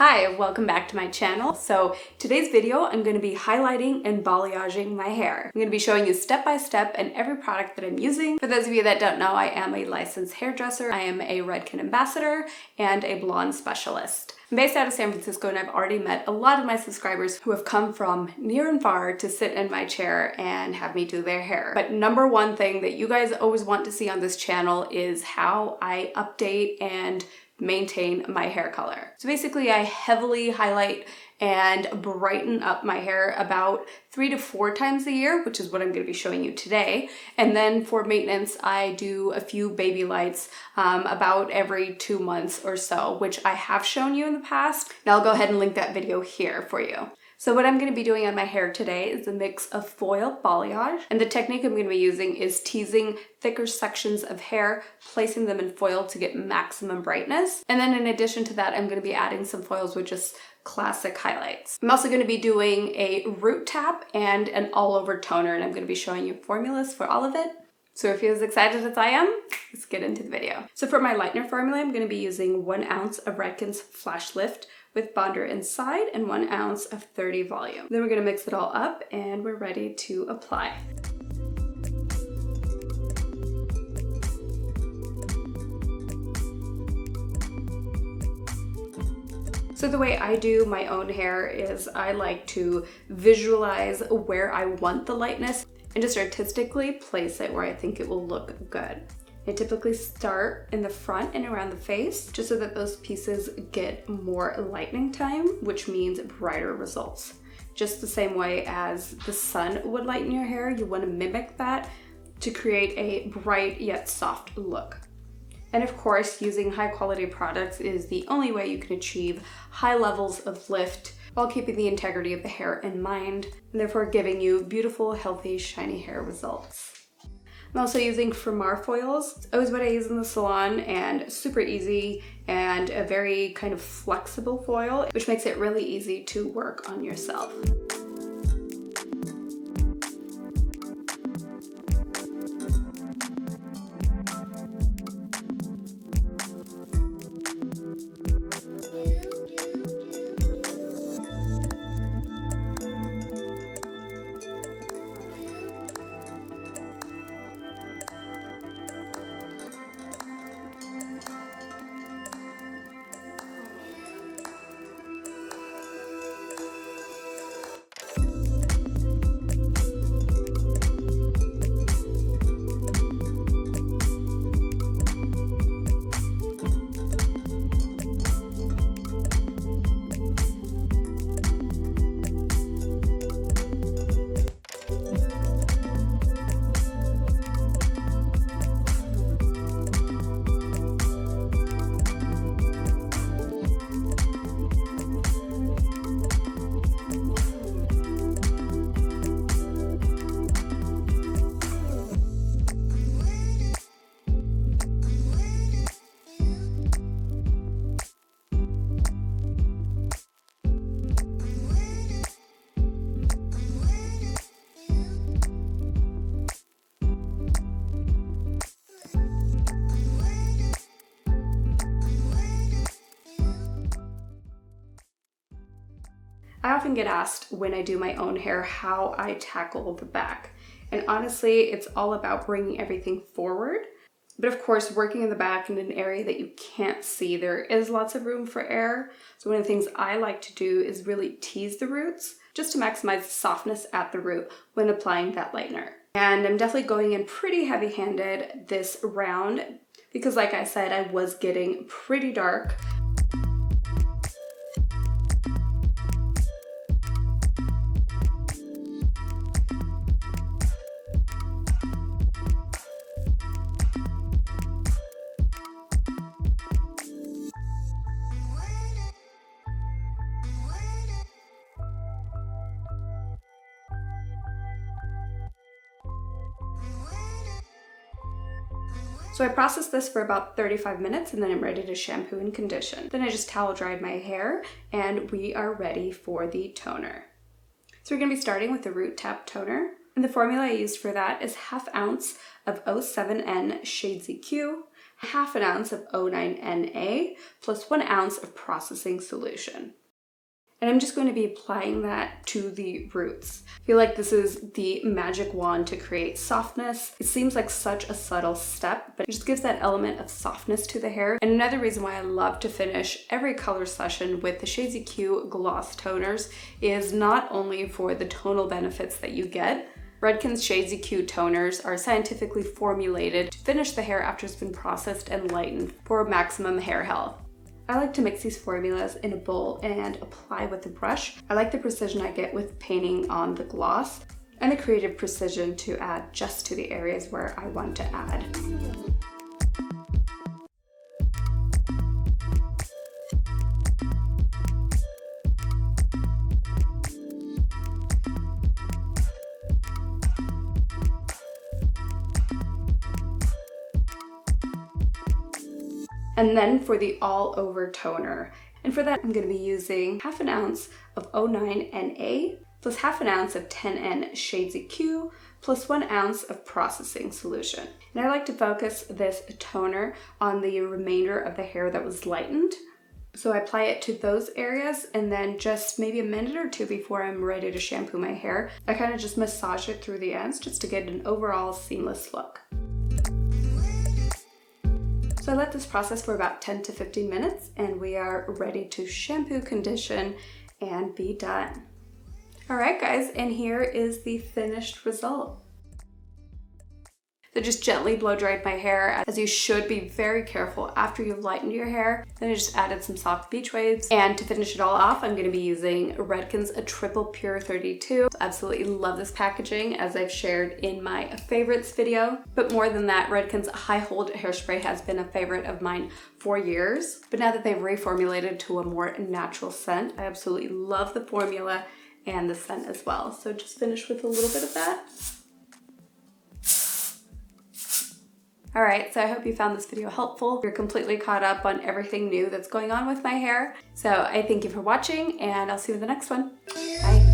Hi, welcome back to my channel. So today's video, I'm going to be highlighting and balayaging my hair. I'm going to be showing you step by step and every product that I'm using. For those of you that don't know, I am a licensed hairdresser. I am a Redken ambassador and a blonde specialist. I'm based out of San Francisco and I've already met a lot of my subscribers who have come from near and far to sit in my chair and have me do their hair. But number one thing that you guys always want to see on this channel is how I update and maintain my hair color. So basically I heavily highlight and brighten up my hair about 3 to 4 times a year, which is what I'm going to be showing you today. And then for maintenance, I do a few baby lights about every 2 months or so, which I have shown you in the past. And I'll go ahead and link that video here for you. So what I'm going to be doing on my hair today is a mix of foil balayage, and the technique I'm going to be using is teasing thicker sections of hair, placing them in foil to get maximum brightness. And then in addition to that, I'm going to be adding some foils with just classic highlights. I'm also going to be doing a root tap and an all-over toner, and I'm going to be showing you formulas for all of it. So if you're as excited as I am, let's get into the video. So for my Lightner formula, I'm going to be using 1 ounce of Redken's flashlift with bonder inside and 1 ounce of 30 volume. Then we're going to mix it all up and we're ready to apply. So the way I do my own hair is I like to visualize where I want the lightness and just artistically place it where I think it will look good. I typically start in the front and around the face just so that those pieces get more lightening time, which means brighter results. Just the same way as the sun would lighten your hair, you want to mimic that to create a bright yet soft look. And of course, using high quality products is the only way you can achieve high levels of lift while keeping the integrity of the hair in mind, and therefore giving you beautiful, healthy, shiny hair results. I'm also using Framar foils. It's always what I use in the salon and super easy and a very kind of flexible foil, which makes it really easy to work on yourself. I often get asked when I do my own hair how I tackle the back. And honestly, it's all about bringing everything forward. But of course, working in the back in an area that you can't see, there is lots of room for error. So one of the things I like to do is really tease the roots just to maximize the softness at the root when applying that lightener. And I'm definitely going in pretty heavy-handed this round because like I said, I was getting pretty dark. So I processed this for about 35 minutes and then I'm ready to shampoo and condition. Then I just towel dried my hair and we are ready for the toner. So we're going to be starting with the Root Tap Toner. And the formula I used for that is 1/2 ounce of 07N Shade ZQ, 1/2 ounce of 09NA plus 1 ounce of processing solution. And I'm just going to be applying that to the roots. I feel like this is the magic wand to create softness. It seems like such a subtle step, but it just gives that element of softness to the hair. And another reason why I love to finish every color session with the Shades EQ gloss toners is not only for the tonal benefits that you get. Redken's Shades EQ toners are scientifically formulated to finish the hair after it's been processed and lightened for maximum hair health. I like to mix these formulas in a bowl and apply with a brush. I like the precision I get with painting on the gloss and the creative precision to add just to the areas where I want to add. And then for the all over toner. And for that, I'm going to be using 1/2 ounce of 09NA plus 1/2 ounce of 10N Shades EQ plus 1 ounce of processing solution. And I like to focus this toner on the remainder of the hair that was lightened. So I apply it to those areas and then just maybe a minute or two before I'm ready to shampoo my hair, I kind of just massage it through the ends just to get an overall seamless look. So I let this process for about 10 to 15 minutes and we are ready to shampoo, condition, and be done. All right guys, and here is the finished result. So just gently blow dried my hair, as you should be very careful after you've lightened your hair. Then I just added some soft beach waves. And to finish it all off, I'm going to be using Redken's Triple Pure 32. Absolutely love this packaging, as I've shared in my favorites video. But more than that, Redken's High Hold hairspray has been a favorite of mine for years. But now that they've reformulated to a more natural scent, I absolutely love the formula and the scent as well. So just finish with a little bit of that. All right, so I hope you found this video helpful. You're completely caught up on everything new that's going on with my hair. So I thank you for watching and I'll see you in the next one. Bye.